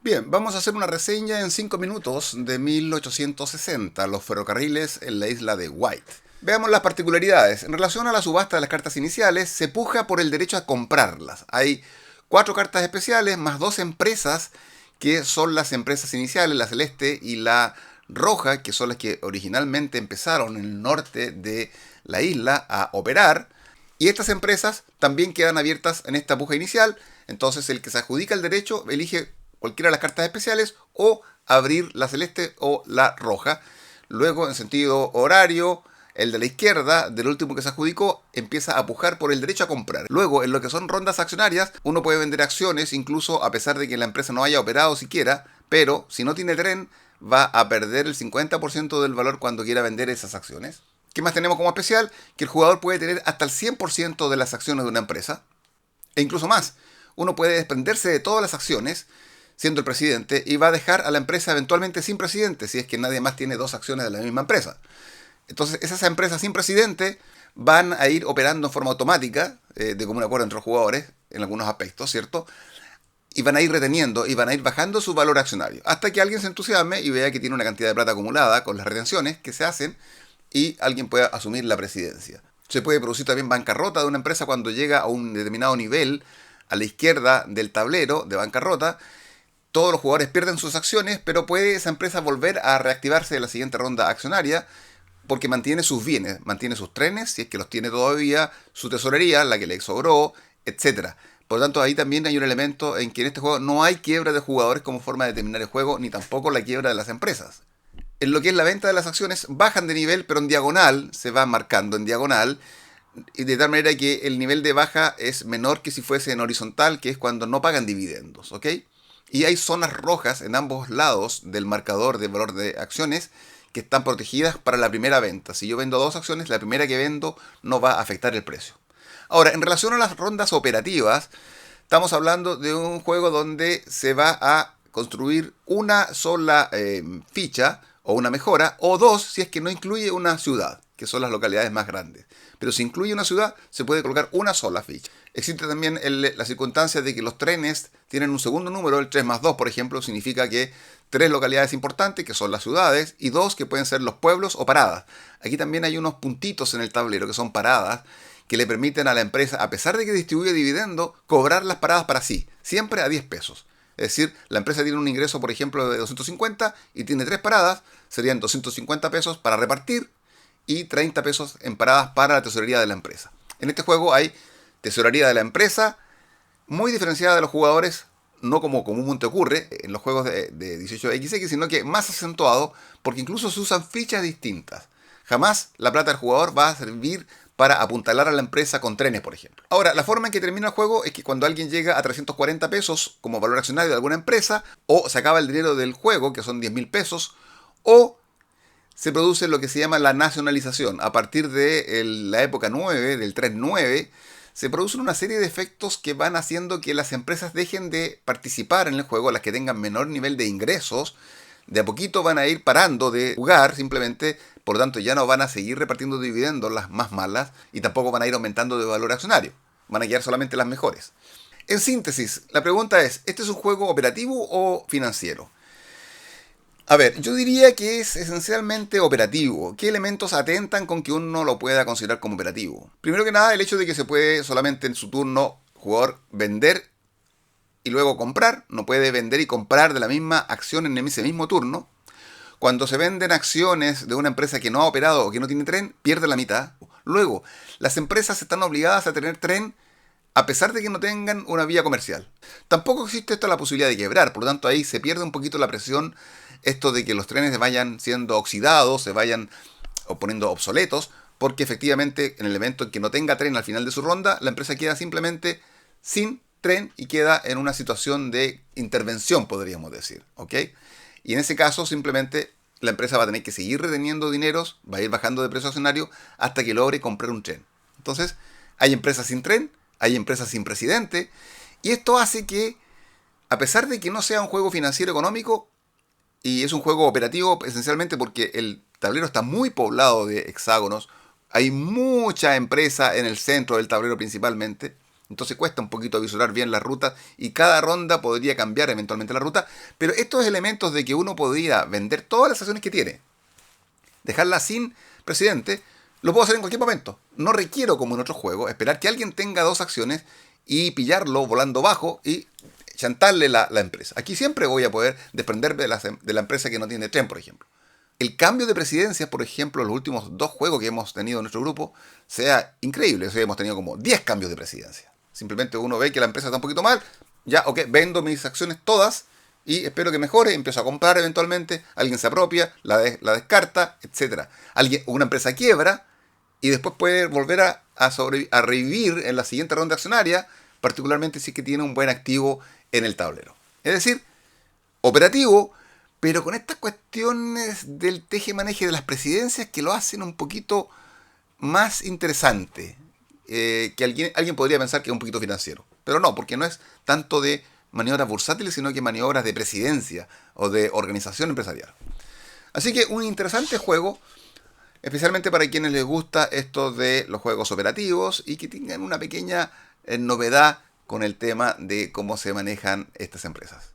Bien, vamos a hacer una reseña en 5 minutos de 1860, los ferrocarriles en la isla de White. Veamos las particularidades. En relación a la subasta de las cartas iniciales, se puja por el derecho a comprarlas. Hay 4 cartas especiales más 2 empresas que son las empresas iniciales, la celeste y la roja, que son las que originalmente empezaron en el norte de la isla a operar. Y estas empresas también quedan abiertas en esta puja inicial. Entonces el que se adjudica el derecho elige cualquiera de las cartas especiales o abrir la celeste o la roja. Luego, en sentido horario, el de la izquierda, del último que se adjudicó, empieza a pujar por el derecho a comprar. Luego, en lo que son rondas accionarias, uno puede vender acciones incluso a pesar de que la empresa no haya operado siquiera, pero si no tiene tren, va a perder el 50% del valor cuando quiera vender esas acciones. ¿Qué más tenemos como especial? Que el jugador puede tener hasta el 100% de las acciones de una empresa, e incluso más. Uno puede desprenderse de todas las acciones siendo el presidente y va a dejar a la empresa eventualmente sin presidente si es que nadie más tiene 2 acciones de la misma empresa. Entonces esas empresas sin presidente van a ir operando en forma automática, de común acuerdo entre los jugadores, en algunos aspectos, ¿cierto? Y van a ir reteniendo y van a ir bajando su valor accionario. Hasta que alguien se entusiasme y vea que tiene una cantidad de plata acumulada con las retenciones que se hacen y alguien pueda asumir la presidencia. Se puede producir también bancarrota de una empresa cuando llega a un determinado nivel a la izquierda del tablero de bancarrota. Todos los jugadores pierden sus acciones, pero puede esa empresa volver a reactivarse en la siguiente ronda accionaria porque mantiene sus bienes, mantiene sus trenes, si es que los tiene todavía, su tesorería, la que le sobró, etcétera. Por lo tanto, ahí también hay un elemento en que en este juego no hay quiebra de jugadores como forma de terminar el juego, ni tampoco la quiebra de las empresas. En lo que es la venta de las acciones, bajan de nivel, pero en diagonal, se va marcando en diagonal, y de tal manera que el nivel de baja es menor que si fuese en horizontal, que es cuando no pagan dividendos, ¿ok? Y hay zonas rojas en ambos lados del marcador de valor de acciones que están protegidas para la primera venta. Si yo vendo 2 acciones, la primera que vendo no va a afectar el precio. Ahora, en relación a las rondas operativas, estamos hablando de un juego donde se va a construir una sola ficha o una mejora, o 2 si es que no incluye una ciudad, que son las localidades más grandes. Pero si incluye una ciudad, se puede colocar una sola ficha. Existe también la circunstancia de que los trenes tienen un segundo número, el 3 más 2, por ejemplo, significa que 3 localidades importantes, que son las ciudades, y 2 que pueden ser los pueblos o paradas. Aquí también hay unos puntitos en el tablero que son paradas, que le permiten a la empresa, a pesar de que distribuye dividendo, cobrar las paradas para sí, siempre a 10 pesos. Es decir, la empresa tiene un ingreso, por ejemplo, de 250 y tiene 3 paradas, serían 250 pesos para repartir y 30 pesos en paradas para la tesorería de la empresa. En este juego hay tesorería de la empresa, muy diferenciada de los jugadores, no como comúnmente ocurre en los juegos de 18XX, sino que más acentuado, porque incluso se usan fichas distintas. Jamás la plata del jugador va a servir para apuntalar a la empresa con trenes, por ejemplo. Ahora, la forma en que termina el juego es que cuando alguien llega a 340 pesos como valor accionario de alguna empresa, o se acaba el dinero del juego, que son 10.000 pesos, o se produce lo que se llama la nacionalización. A partir de la época 9, del 3.9, se producen una serie de efectos que van haciendo que las empresas dejen de participar en el juego, las que tengan menor nivel de ingresos, de a poquito van a ir parando de jugar simplemente, por lo tanto ya no van a seguir repartiendo dividendos las más malas y tampoco van a ir aumentando de valor accionario, van a quedar solamente las mejores. En síntesis, la pregunta es, ¿este es un juego operativo o financiero? A ver, yo diría que es esencialmente operativo. ¿Qué elementos atentan con que uno lo pueda considerar como operativo? Primero que nada, el hecho de que se puede solamente en su turno jugador vender y luego comprar. No puede vender y comprar de la misma acción en ese mismo turno. Cuando se venden acciones de una empresa que no ha operado o que no tiene tren, pierde la mitad. Luego, las empresas están obligadas a tener tren a pesar de que no tengan una vía comercial. Tampoco existe esto la posibilidad de quebrar, por lo tanto ahí se pierde un poquito la presión, esto de que los trenes vayan siendo oxidados, se vayan poniendo obsoletos, porque efectivamente en el evento en que no tenga tren al final de su ronda, la empresa queda simplemente sin tren y queda en una situación de intervención, podríamos decir, ¿ok? Y en ese caso simplemente la empresa va a tener que seguir reteniendo dineros, va a ir bajando de precio accionario hasta que logre comprar un tren. Entonces, hay empresas sin tren, hay empresas sin presidente, y esto hace que, a pesar de que no sea un juego financiero económico, y es un juego operativo esencialmente porque el tablero está muy poblado de hexágonos, hay mucha empresa en el centro del tablero principalmente, Entonces cuesta un poquito visualizar bien las rutas y cada ronda podría cambiar eventualmente la ruta. Pero estos elementos de que uno podría vender todas las acciones que tiene, dejarla sin presidente, lo puedo hacer en cualquier momento. No requiero, como en otros juegos, esperar que alguien tenga 2 acciones y pillarlo volando bajo y chantarle la empresa. Aquí siempre voy a poder desprenderme de la empresa que no tiene tren, por ejemplo. El cambio de presidencias, por ejemplo, los últimos 2 juegos que hemos tenido en nuestro grupo, sea increíble. O sea, hemos tenido como 10 cambios de presidencia. Simplemente uno ve que la empresa está un poquito mal, ya, ok, vendo mis acciones todas y espero que mejore, empiezo a comprar eventualmente, alguien se apropia, la descarta, etcétera. Una empresa quiebra y después puede volver a revivir en la siguiente ronda accionaria, particularmente si es que tiene un buen activo en el tablero. Es decir, operativo, pero con estas cuestiones del teje-maneje de las presidencias que lo hacen un poquito más interesante. Que alguien podría pensar que es un poquito financiero. Pero no, porque no es tanto de maniobras bursátiles, sino que maniobras de presidencia o de organización empresarial. Así que un interesante juego, especialmente para quienes les gusta esto de los juegos operativos y que tengan una pequeña novedad con el tema de cómo se manejan estas empresas.